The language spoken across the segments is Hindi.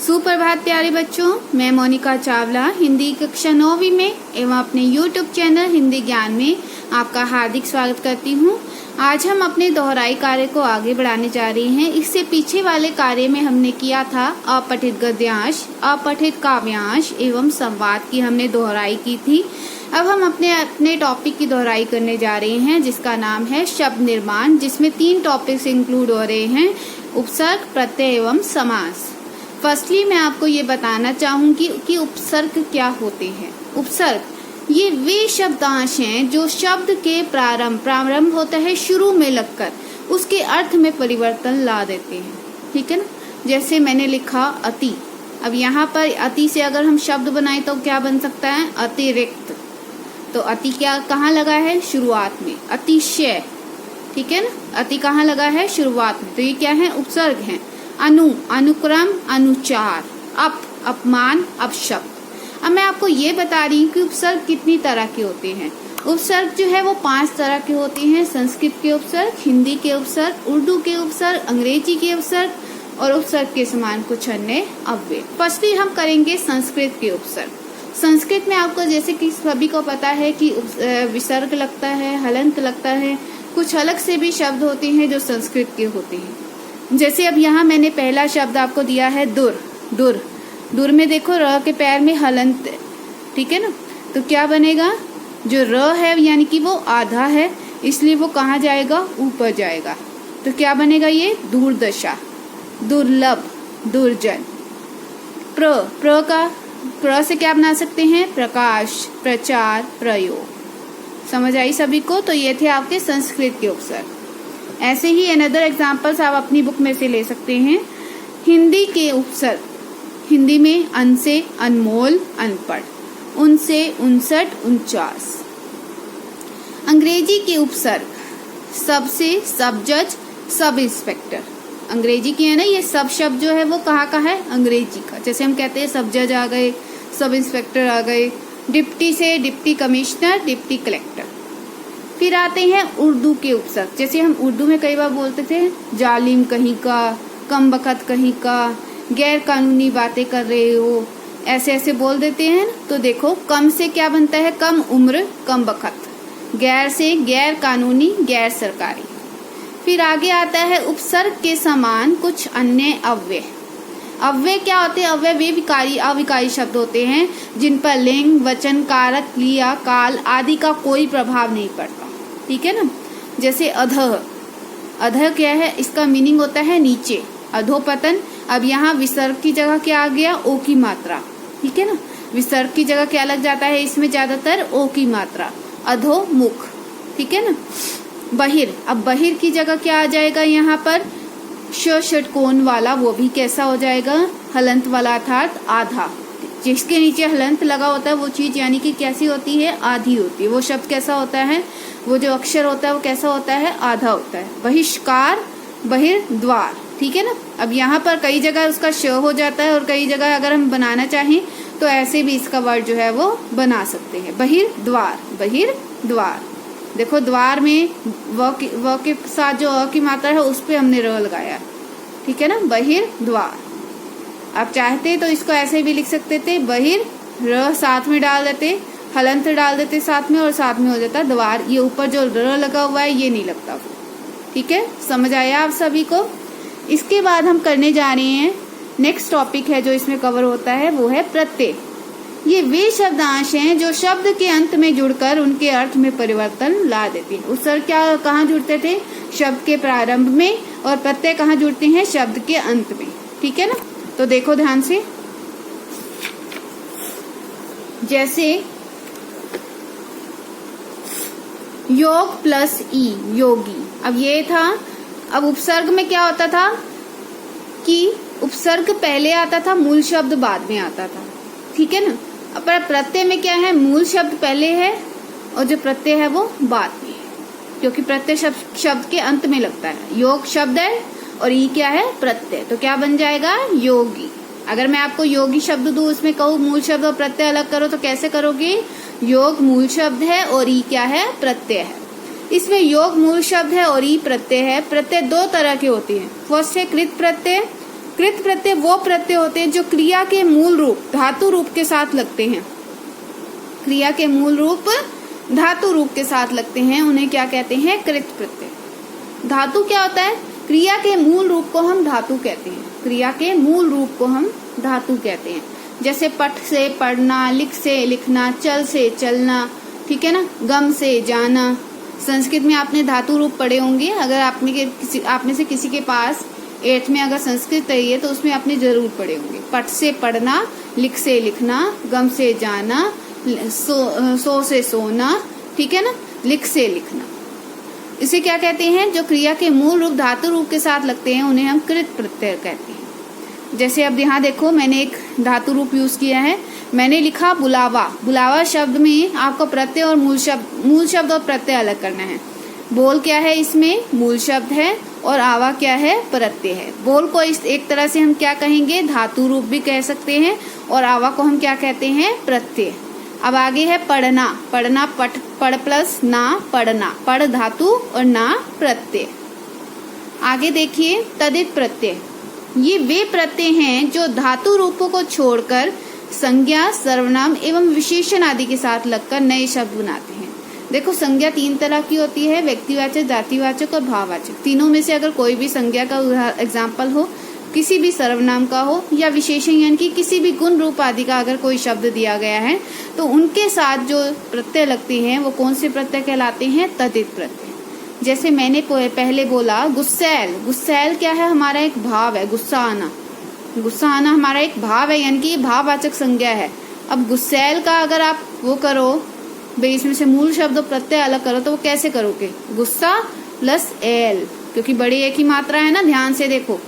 सुप्रभात प्यारे बच्चों, मैं मोनिका चावला हिंदी कक्षा 9वीं में एवं अपने YouTube चैनल हिंदी ज्ञान में आपका हार्दिक स्वागत करती हूँ। आज हम अपने दोहराई कार्य को आगे बढ़ाने जा रहे हैं। इससे पीछे वाले कार्य में हमने किया था अपठित गद्यांश, अपठित काव्यांश एवं संवाद की हमने दोहराई की थी। अब हम अपने टॉपिक की दोहराई करने जा रहे हैं जिसका नाम है शब्द निर्माण, जिसमें 3 टॉपिक्स इंक्लूड हो रहे हैं, उपसर्ग, प्रत्यय एवं समास। फर्स्टली मैं आपको ये बताना चाहूंगी कि उपसर्ग क्या होते हैं। उपसर्ग ये वे शब्दांश हैं जो शब्द के प्रारंभ होता है शुरू में लगकर उसके अर्थ में परिवर्तन ला देते हैं। ठीक है ना, जैसे मैंने लिखा अति। अब यहाँ पर अति से अगर हम शब्द बनाए तो क्या बन सकता है, अतिरिक्त। तो अति क्या कहाँ लगा है, शुरुआत में। अतिशय, ठीक है ना, अति कहाँ लगा है, शुरुआत में। तो ये क्या है, उपसर्ग है। अनुक्रम, अनुचार, अपमान, अपशब्द। अब मैं आपको ये बता रही हूँ कि उपसर्ग कितनी तरह के होते हैं। उपसर्ग जो है वो 5 तरह के होते हैं। संस्कृत के उपसर्ग, हिंदी के उपसर्ग, उर्दू के उपसर्ग, अंग्रेजी के उपसर्ग और उपसर्ग के समान कुछ अन्य अव्यय। फर्स्टली हम करेंगे संस्कृत के उपसर्ग। संस्कृत में आपको जैसे कि सभी को पता है कि विसर्ग लगता है, हलंत लगता है, कुछ अलग से भी शब्द होते हैं जो संस्कृत के होते हैं। जैसे अब यहाँ मैंने पहला शब्द आपको दिया है दुर। दुर में देखो र के पैर में हलंत, ठीक है ना। तो क्या बनेगा, जो र है यानी कि वो आधा है, इसलिए वो कहाँ जाएगा, ऊपर जाएगा। तो क्या बनेगा, ये दूरदशा, दुर्लभ, दुर्जन। प्र से क्या बना सकते हैं, प्रकाश, प्रचार, प्रयोग। समझ आई सभी को। तो ये थे आपके संस्कृत के उपसर्ग। ऐसे ही अनदर एग्जाम्पल्स आप अपनी बुक में से ले सकते हैं। हिंदी के उपसर्ग, हिंदी में अन से अनमोल, अनपढ़, उन से 59, 49। अंग्रेजी के उपसर्ग, सब से सब जज, सब इंस्पेक्टर। अंग्रेजी की है ना, ये सब शब्द जो है वो कहाँ का है, अंग्रेजी का। जैसे हम कहते हैं सब जज आ गए, सब इंस्पेक्टर आ गए। डिप्टी से डिप्टी कमिश्नर, डिप्टी कलेक्टर। फिर आते हैं उर्दू के उपसर्ग। जैसे हम उर्दू में कई बार बोलते थे जालिम कहीं का, कम बखत कहीं का, गैर कानूनी बातें कर रहे हो, ऐसे ऐसे बोल देते हैं। तो देखो कम से क्या बनता है, कम उम्र, कम बखत। गैर से गैर कानूनी, गैर सरकारी। फिर आगे आता है उपसर्ग के समान कुछ अन्य अव्यय। अव्यय क्या होते हैं, अव्यय वे अविकारी शब्द होते हैं जिन पर लिंग, वचन, कारक, क्रिया, काल आदि का कोई प्रभाव नहीं पड़ता। ठीक है ना। जैसे अधः, अधः क्या है, इसका मीनिंग होता है नीचे, अधोपतन। अब यहाँ विसर्ग की जगह क्या आ गया, ओ की मात्रा। ठीक है ना, विसर्ग की जगह क्या लग जाता है इसमें, ज्यादातर ओ की मात्रा, अधोमुख। ठीक है ना। बहिर, अब बहिर की जगह क्या आ जाएगा यहाँ पर, षटकोण वाला, वो भी कैसा हो जाएगा, हलंत वाला, अर्थात आधा। जिसके नीचे हलंत लगा होता है वो चीज यानी कि कैसी होती है, आधी होती है। वो शब्द कैसा होता है, वो जो अक्षर होता है वो कैसा होता है, आधा होता है। बहिष्कार, बहिर्द्वार। ठीक है ना। अब यहाँ पर कई जगह उसका श हो जाता है और कई जगह अगर हम बनाना चाहें तो ऐसे भी इसका वर्ड जो है वो बना सकते हैं, बहिर्द्वार, बहिर्द्वार। देखो द्वार में व के साथ जो अ की मात्रा है उस पे हमने र लगाया। ठीक है ना, बहिर्द्वार। आप चाहते तो इसको ऐसे भी लिख सकते थे, बहिर, र साथ में डाल देते, हलंत डाल देते साथ में और साथ में हो जाता द्वार। ये ऊपर जो र लगा हुआ है ये नहीं लगता। ठीक है, समझ आया आप सभी को। इसके बाद हम करने जा रहे हैं, नेक्स्ट टॉपिक है जो इसमें कवर होता है वो है प्रत्यय। ये वे शब्दांश हैं जो शब्द के अंत में जुड़कर उनके अर्थ में परिवर्तन ला देते हैं। उपसर्ग क्या कहाँ जुड़ते थे, शब्द के प्रारंभ में, और प्रत्यय कहाँ जुड़ते हैं, शब्द के अंत में। ठीक है ना। तो देखो ध्यान से, जैसे योग प्लस ई, योगी। अब ये था। अब उपसर्ग में क्या होता था कि उपसर्ग पहले आता था, मूल शब्द बाद में आता था। ठीक है ना। अब प्रत्यय में क्या है, मूल शब्द पहले है और जो प्रत्यय है वो बाद में है, क्योंकि प्रत्यय शब्द के अंत में लगता है। योग शब्द है और ई क्या है, प्रत्यय। तो क्या बन जाएगा, योगी। अगर मैं आपको योगी शब्द दूं, उसमें कहूँ मूल शब्द और प्रत्यय अलग करो तो कैसे करोगे, योग मूल शब्द है और ई क्या है, प्रत्यय है। इसमें योग मूल शब्द है और ई प्रत्यय है। प्रत्यय 2 तरह के होते हैं। फर्स्ट है कृत प्रत्यय कृत प्रत्यय वो प्रत्यय होते हैं जो क्रिया के मूल रूप धातु रूप के साथ लगते हैं। क्रिया के मूल रूप धातु रूप के साथ लगते हैं, उन्हें क्या कहते हैं? कृत प्रत्यय। धातु क्या होता है? क्रिया के मूल रूप को हम धातु कहते हैं। क्रिया के मूल रूप को हम धातु कहते हैं। जैसे पठ से पढ़ना, लिख से लिखना, चल से चलना, ठीक है ना, गम से जाना। संस्कृत में आपने धातु रूप पढ़े होंगे। अगर आपने से किसी के पास 8th में अगर संस्कृत रही है तो उसमें आपने जरूर पढ़े होंगे। पठ से पढ़ना, लिख से लिखना, गम से जाना, सो से सोना, ठीक है ना, लिख से लिखना। इसे क्या कहते हैं? जो क्रिया के मूल रूप धातु रूप के साथ लगते हैं उन्हें हम कृत प्रत्यय कहते हैं। जैसे अब यहाँ देखो, मैंने एक धातु रूप यूज किया है। मैंने लिखा बुलावा। बुलावा शब्द में आपको प्रत्यय और मूल शब्द और प्रत्यय अलग करना है। बोल क्या है? इसमें मूल शब्द है और आवा क्या है? प्रत्यय है। बोल को इस एक तरह से हम क्या कहेंगे? धातु रूप भी कह सकते हैं और आवा को हम क्या कहते हैं? प्रत्यय। अब आगे है पढ़ना। पढ़ना पढ़ प्लस ना, पढ़ना। पढ़ धातु और ना प्रत्यय। आगे देखिए तदित प्रत्यय। ये वे प्रत्यय हैं जो धातु रूपों को छोड़कर संज्ञा, सर्वनाम एवं विशेषण आदि के साथ लगकर नए शब्द बनाते हैं। देखो, संज्ञा 3 तरह की होती है, व्यक्तिवाचक, जातिवाचक और भाववाचक। तीनों में से अगर कोई भी संज्ञा का एग्जाम्पल हो, किसी भी सर्वनाम का हो या विशेषण यानी कि किसी भी गुण रूप आदि का अगर कोई शब्द दिया गया है तो उनके साथ जो प्रत्यय लगते हैं वो कौन से प्रत्यय कहलाते हैं? तदित प्रत्यय। जैसे मैंने पहले बोला गुस्सैल। गुस्सैल क्या है? हमारा एक भाव है, गुस्सा आना। गुस्सा आना हमारा एक भाव है, यानी कि भाववाचक संज्ञा है। अब गुस्सैल का अगर आप वो करो, इसमें से मूल शब्द प्रत्यय अलग करो तो वो कैसे करोगे? गुस्सा प्लस एल, क्योंकि बड़ी एक ही मात्रा है ना, ध्यान से देखो।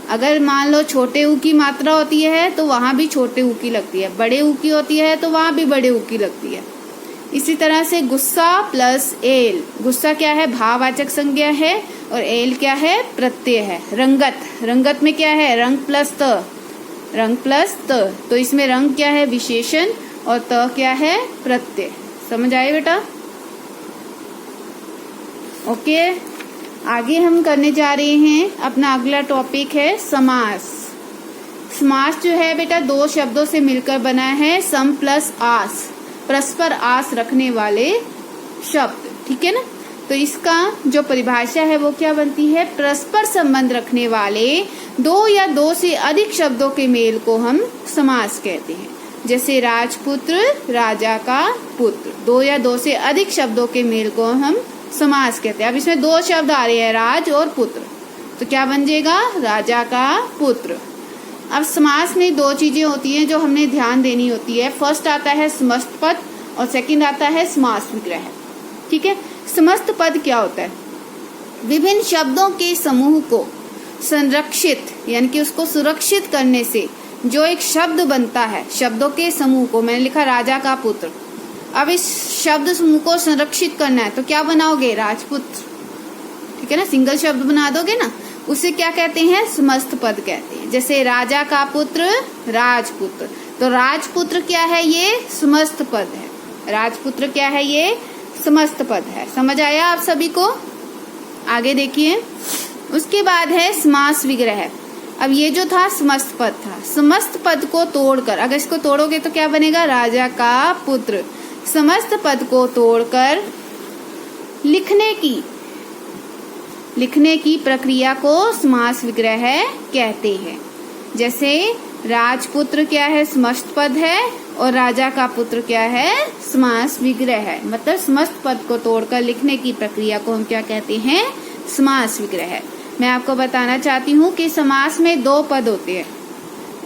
अगर मान लो छोटे ऊ की मात्रा होती है तो वहां भी छोटे ऊ की लगती है, बड़े ऊ की होती है तो वहां भी बड़े ऊ की लगती है। इसी तरह से गुस्सा प्लस एल। गुस्सा क्या है? भाववाचक संज्ञा है और एल क्या है? प्रत्यय है। रंगत। रंगत में क्या है? रंग प्लस त। रंग प्लस त, तो इसमें रंग क्या है? विशेषण और त क्या है? प्रत्यय। समझ आए बेटा? ओके, आगे हम करने जा रहे हैं, अपना अगला टॉपिक है समास। समास जो है बेटा 2 शब्दों से मिलकर बना है, सम प्लस आस, परस्पर आस रखने वाले शब्द, ठीक है ना। तो इसका जो परिभाषा है वो क्या बनती है? परस्पर संबंध रखने वाले 2 या 2 से अधिक शब्दों के मेल को हम समास कहते हैं। जैसे राजपुत्र, राजा का पुत्र। 2 या 2 से अधिक शब्दों के मेल को हम समास कहते हैं। अब इसमें 2 शब्द आ रहे हैं, राज और पुत्र, तो क्या बन जाएगा? राजा का पुत्र। अब समास में 2 चीजें होती हैं जो हमने ध्यान देनी होती है। फर्स्ट आता है समस्त पद और सेकंड आता है समास विग्रह, ठीक है। समस्त पद क्या होता है? विभिन्न शब्दों के समूह को संरक्षित यानी कि उसको सुरक्षित करने से जो एक शब्द बनता है, शब्दों के समूह को, मैंने लिखा राजा का पुत्र। अब इस शब्द समूह को संरक्षित करना है तो क्या बनाओगे? राजपुत्र, ठीक है ना, सिंगल शब्द बना दोगे ना, उसे क्या कहते हैं? समस्त पद कहते हैं। जैसे राजा का पुत्र, राजपुत्र, तो राजपुत्र क्या है? ये समस्त पद है। राजपुत्र क्या है? ये समस्त पद है। समझ आया आप सभी को? आगे देखिए, उसके बाद है समास विग्रह। अब ये जो था समस्त पद था, समस्त पद को तोड़कर, अगर इसको तोड़ोगे तो क्या बनेगा? राजा का पुत्र। समस्त पद को तोड़कर लिखने की प्रक्रिया को समास विग्रह कहते हैं। जैसे राजपुत्र क्या है? समस्त पद है और राजा का पुत्र क्या है? समास विग्रह है। मतलब समस्त पद को तोड़कर लिखने की प्रक्रिया को हम क्या कहते हैं? समास विग्रह। मैं आपको बताना चाहती हूँ कि समास में 2 पद होते हैं।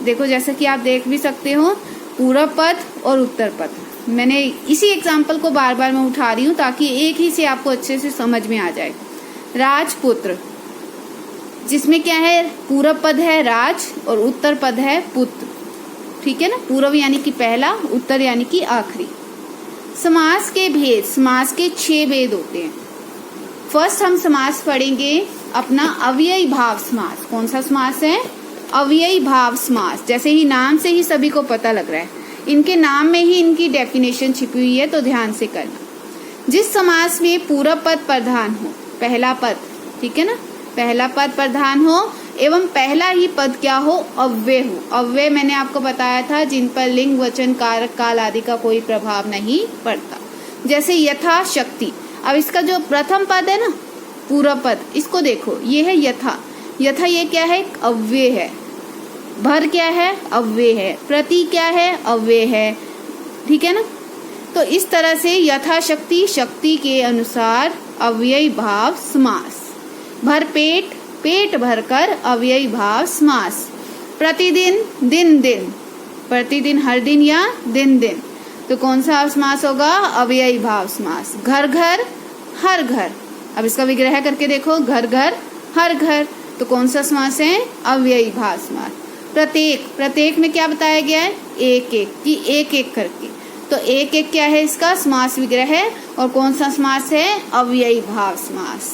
देखो, जैसा कि आप देख भी सकते हो, पूर्व पद और उत्तर पद। मैंने इसी एग्जाम्पल को बार बार मैं उठा रही हूँ ताकि एक ही से आपको अच्छे से समझ में आ जाए। राजपुत्र, जिसमें क्या है? पूर्व पद है राज और उत्तर पद है पुत्र, ठीक है ना। पूर्व यानी कि पहला, उत्तर यानी कि आखिरी। समास के भेद, समास के 6 भेद होते हैं। फर्स्ट हम समास पढ़ेंगे अपना अव्ययी भाव समास। कौन सा समास है? अव्ययी भाव समास। जैसे ही नाम से ही सभी को पता लग रहा है, इनके नाम में ही इनकी डेफिनेशन छिपी हुई है, तो ध्यान से करना। जिस समास में पूर्व पद प्रधान हो, पहला पद, ठीक है ना, पहला पद प्रधान हो एवं पहला ही पद क्या हो, अव्यय हो। अव्यय मैंने आपको बताया था जिन पर लिंग, वचन, कारक, काल आदि का कोई प्रभाव नहीं पड़ता। जैसे यथा शक्ति, अब इसका जो प्रथम पद है ना, पूरा पद, इसको देखो, ये है यथा। यथा ये क्या है, अव्यय है। भर क्या है, अव्यय है। प्रति क्या है, अव्यय है। ठीक है ना। तो इस तरह से यथाशक्ति, शक्ति के अनुसार अव्ययी भाव समास। भर पेट, पेट भरकर अव्ययी भाव समास। प्रतिदिन, दिन दिन, प्रतिदिन हर दिन या दिन दिन, तो कौन सा समास होगा, अव्ययी भाव समास। घर घर, हर घर, अब इसका विग्रह करके देखो, घर घर, हर घर, तो कौन सा समास है, अव्ययी भाव समास। प्रत्येक, प्रत्येक में क्या बताया गया है, एक एक, कि एक एक करके, तो एक एक क्या है, इसका समास विग्रह है। और कौन सा समास है, अव्ययी भाव समास।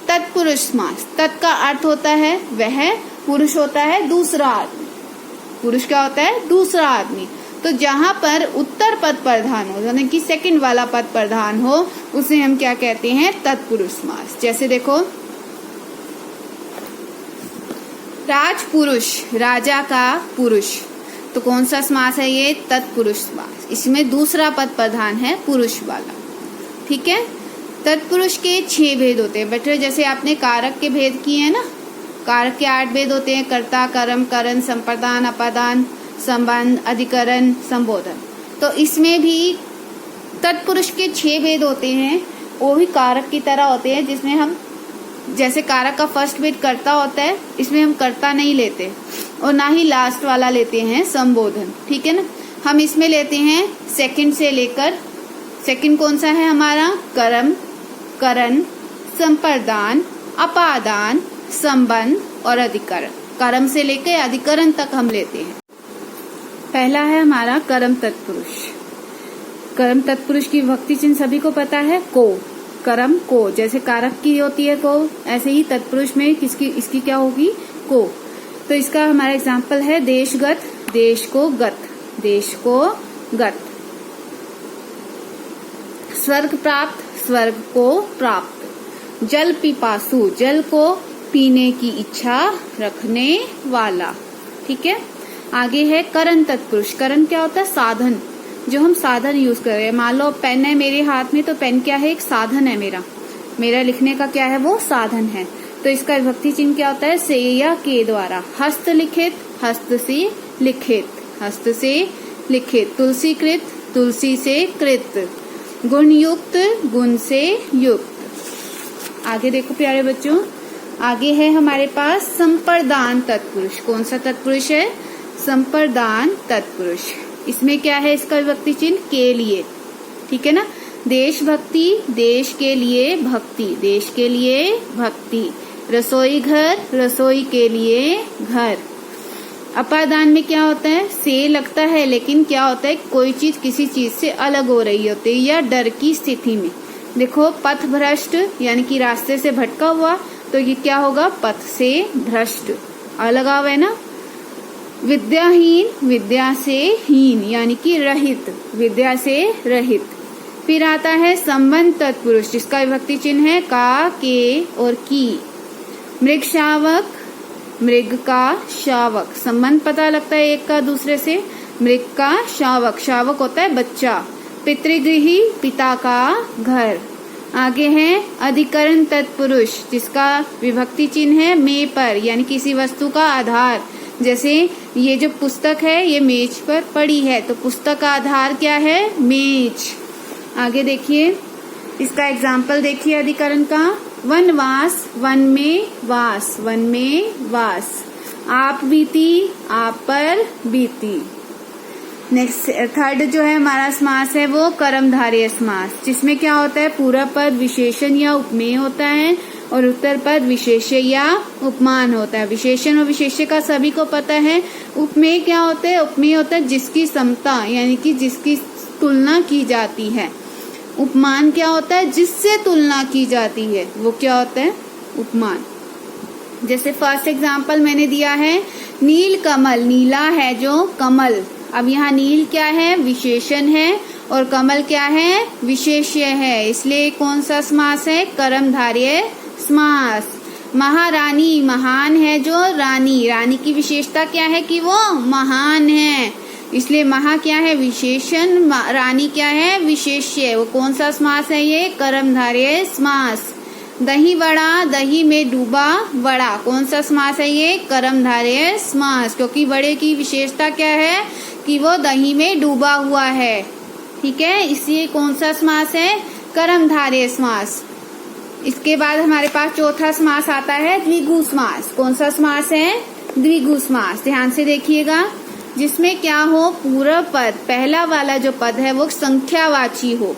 तत्पुरुष समास, तत् का अर्थ होता है वह, पुरुष होता है दूसरा आदमी। पुरुष क्या होता है, दूसरा आदमी। तो जहां पर उत्तर पद प्रधान हो, यानी कि सेकंड वाला पद प्रधान हो, उसे हम क्या कहते हैं, तत्पुरुष समास। जैसे देखो, राजपुरुष, राजा का पुरुष, तो कौन सा समास है ये, तत्पुरुष समास। इसमें दूसरा पद प्रधान है, पुरुष वाला। ठीक है। तत्पुरुष के 6 भेद होते हैं बेटे, जैसे आपने कारक के भेद किए हैं ना, कारक के 8 भेद होते हैं, कर्ता, कर्म, करण, संप्रदान, अपादान, संबंध, अधिकरण, संबोधन। तो इसमें भी तत्पुरुष के 6 भेद होते हैं, वो भी कारक की तरह होते हैं, जिसमें हम, जैसे कारक का फर्स्ट भेद कर्ता होता है, इसमें हम कर्ता नहीं लेते और ना ही लास्ट वाला लेते हैं, संबोधन। ठीक है ना। हम इसमें लेते हैं सेकंड से लेकर, सेकंड कौन सा है हमारा, कर्म, करण, संप्रदान, अपादान, संबंध और अधिकरण। कर्म से लेकर अधिकरण तक हम लेते हैं। पहला है हमारा कर्म तत्पुरुष। कर्म तत्पुरुष की विभक्ति चिन्ह सभी को पता है, को, कर्म को, जैसे कारक की होती है को, ऐसे ही तत्पुरुष में किसकी, इसकी क्या होगी, को। तो इसका हमारा एग्जाम्पल है देशगत, देश को गत, देश को गत। स्वर्ग प्राप्त, स्वर्ग को प्राप्त। जल पिपासु, जल को पीने की इच्छा रखने वाला। ठीक है। आगे है करण तत्पुरुष। करण क्या होता है, साधन, जो हम साधन यूज कर रहे हैं। मान लो पेन है मेरे हाथ में, तो पेन क्या है, एक साधन है मेरा लिखने का क्या है, वो साधन है। तो इसका विभक्ति चिन्ह क्या होता है, से या के द्वारा। हस्त लिखित, हस्त से लिखित, हस्त से लिखित। तुलसी कृत, तुलसी से कृत। गुण युक्त, गुण से युक्त। आगे देखो प्यारे बच्चों, आगे है हमारे पास संप्रदान तत्पुरुष। कौन सा तत्पुरुष है, संप्रदान तत्पुरुष। इसमें क्या है, इसका विभक्ति चिन्ह के लिए। ठीक है ना। देशभक्ति, देश के लिए भक्ति, देश के लिए भक्ति। रसोई घर, रसोई के लिए घर। अपादान में क्या होता है, से लगता है, लेकिन क्या होता है, कोई चीज किसी चीज से अलग हो रही होती है या डर की स्थिति में। देखो, पथ भ्रष्ट यानी कि रास्ते से भटका हुआ, तो ये क्या होगा, पथ से भ्रष्ट, अलग है ना। विद्याहीन, विद्या से हीन यानी कि रहित, विद्या से रहित। फिर आता है संबंध तत्पुरुष, जिसका विभक्ति चिन्ह है का, के और की। मृग शावक, मृग का शावक, संबंध पता लगता है एक का दूसरे से। मृग का शावक, शावक होता है बच्चा। पितृगृही, पिता का घर। आगे है अधिकरण तत्पुरुष, जिसका विभक्ति चिन्ह है में पर, यानी किसी वस्तु का आधार। जैसे ये जो पुस्तक है ये मेज पर पड़ी है, तो पुस्तक का आधार क्या है, मेज। आगे देखिए, इसका एग्जाम्पल देखिए अधिकरण का। वनवास, वन में वास, वन में वास। आप बीती, आप पर बीती। नेक्स्ट थर्ड जो है हमारा समास है वो कर्मधारय समास, जिसमें क्या होता है, पूरा पद विशेषण या उपमेय होता है और उत्तर पद विशेष्य या उपमान होता है। विशेषण और विशेष्य का सभी को पता है। उपमेय क्या होता है, उपमेय होता है जिसकी समता यानी कि जिसकी तुलना की जाती है। उपमान क्या होता है, जिससे तुलना की जाती है, वो क्या होता है, उपमान। जैसे फर्स्ट एग्जाम्पल मैंने दिया है, नील कमल, नीला है जो कमल। अब यहाँ नील क्या है, विशेषण है, और कमल क्या है, विशेष्य है, इसलिए कौन सा समास है, कर्मधारय समास। महारानी, महान है जो रानी, रानी की विशेषता क्या है कि वो महान है, इसलिए महा क्या है विशेषण, रानी क्या है विशेष्य। वो कौन सा समास है ये, कर्मधारय समास। दही वड़ा, दही में डूबा वड़ा, कौन सा समास है ये, कर्मधारय समास, क्योंकि वड़े की विशेषता क्या है कि वो दही में डूबा हुआ है। ठीक है, इसलिए कौन सा समास है, कर्मधारय समास। इसके बाद हमारे पास चौथा समास आता है द्विगु समास। कौन सा समास है, द्विगु समास। ध्यान से देखिएगा, जिसमें क्या हो, पूरा पद, पहला वाला जो पद है वो संख्यावाची हो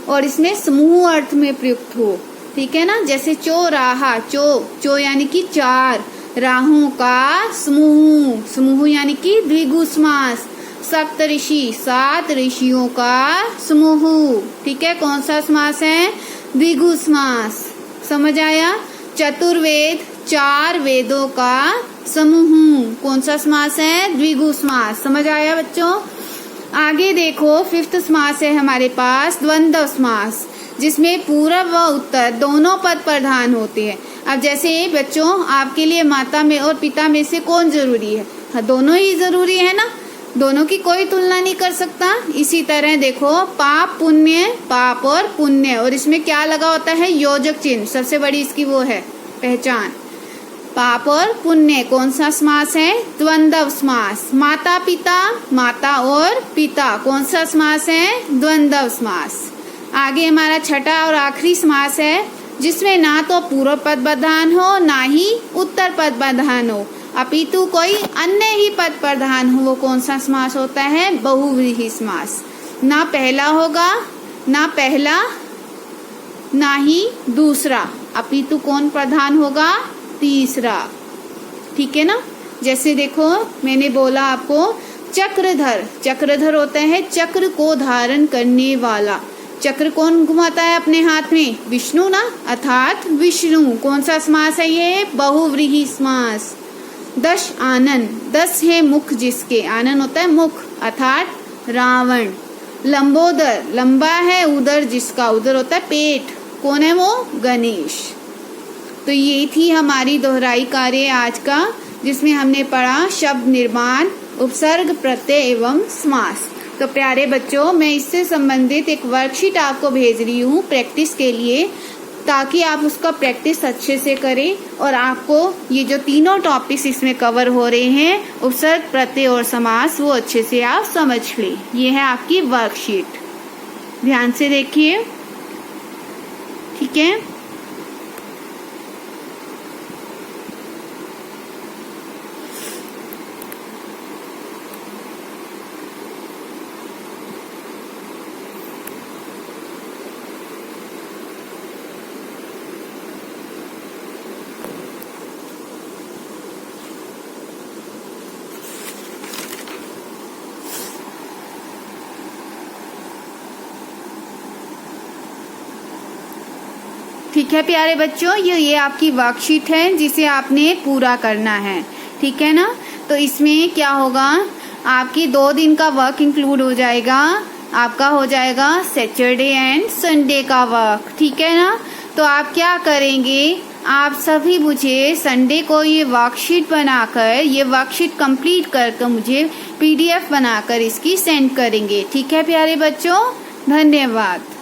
और इसमें समूह अर्थ में प्रयुक्त हो। ठीक है ना, जैसे चौराहा, चो यानी कि चार, राहों का समूह, समूह यानी कि द्विगु समास। सप्तऋषि, 7 ऋषियों का समूह। ठीक है, कौन सा समास है, द्विगु समास। समझ आया। चतुर्वेद, 4 वेदों का समूह, कौन सा समास है, द्विगु समास। समझ आया बच्चों। आगे देखो, 5th समास है हमारे पास द्वंद्व समास, जिसमें पूर्व व उत्तर दोनों पद प्रधान होते हैं। अब जैसे बच्चों, आपके लिए माता में और पिता में से कौन जरूरी है, हाँ, दोनों ही जरूरी है ना, दोनों की कोई तुलना नहीं कर सकता। इसी तरह देखो, पाप पुण्य, पाप और पुण्य, और इसमें क्या लगा होता है, योजक चिन्ह, सबसे बड़ी इसकी वो है पहचान। पाप और पुण्य, कौन सा समास है, द्वंद्व समास। माता पिता, माता और पिता, कौन सा समास है, द्वंद्व समास। आगे हमारा छठा और आखिरी समास है, जिसमें ना तो पूर्व पद प्रधान हो ना ही उत्तर पद प्रधान हो, अपितु कोई अन्य ही पद प्रधान हो। वो कौन सा समास होता है, बहुव्रीहि समास। ना पहला होगा, ना पहला ना ही दूसरा, अपितु कौन प्रधान होगा, तीसरा। ठीक है ना। जैसे देखो, मैंने बोला आपको चक्रधर, चक्रधर होता है चक्र को धारण करने वाला। चक्र कौन घुमाता है अपने हाथ में, विष्णु ना, अर्थात विष्णु। कौन सा समास है ये, बहुव्रीहि समास। 10 आनन, 10 है मुख जिसके, आनन होता है मुख, अर्थात रावण। लंबोदर, लंबा है उदर जिसका, उदर होता है पेट, कौन है वो, गणेश। तो ये थी हमारी दोहराई कार्य आज का, जिसमें हमने पढ़ा शब्द निर्माण, उपसर्ग, प्रत्यय एवं समास। तो प्यारे बच्चों, मैं इससे संबंधित एक वर्कशीट आपको भेज रही हूँ प्रैक्टिस के लिए, ताकि आप उसका प्रैक्टिस अच्छे से करें और आपको ये जो तीनों टॉपिक्स इसमें कवर हो रहे हैं, उपसर्ग, प्रत्यय और समास, वो अच्छे से आप समझ लें। ये है आपकी वर्कशीट, ध्यान से देखिए। ठीक है, ठीक है प्यारे बच्चों, ये आपकी वर्कशीट है जिसे आपने पूरा करना है। ठीक है ना। तो इसमें क्या होगा, आपकी 2 दिन का वर्क इंक्लूड हो जाएगा, आपका हो जाएगा सैटरडे एंड संडे का वर्क। ठीक है ना। तो आप क्या करेंगे, आप सभी मुझे संडे को ये वर्कशीट बनाकर, ये वर्कशीट कंप्लीट करके मुझे PDF बनाकर इसकी सेंड करेंगे। ठीक है प्यारे बच्चों, धन्यवाद।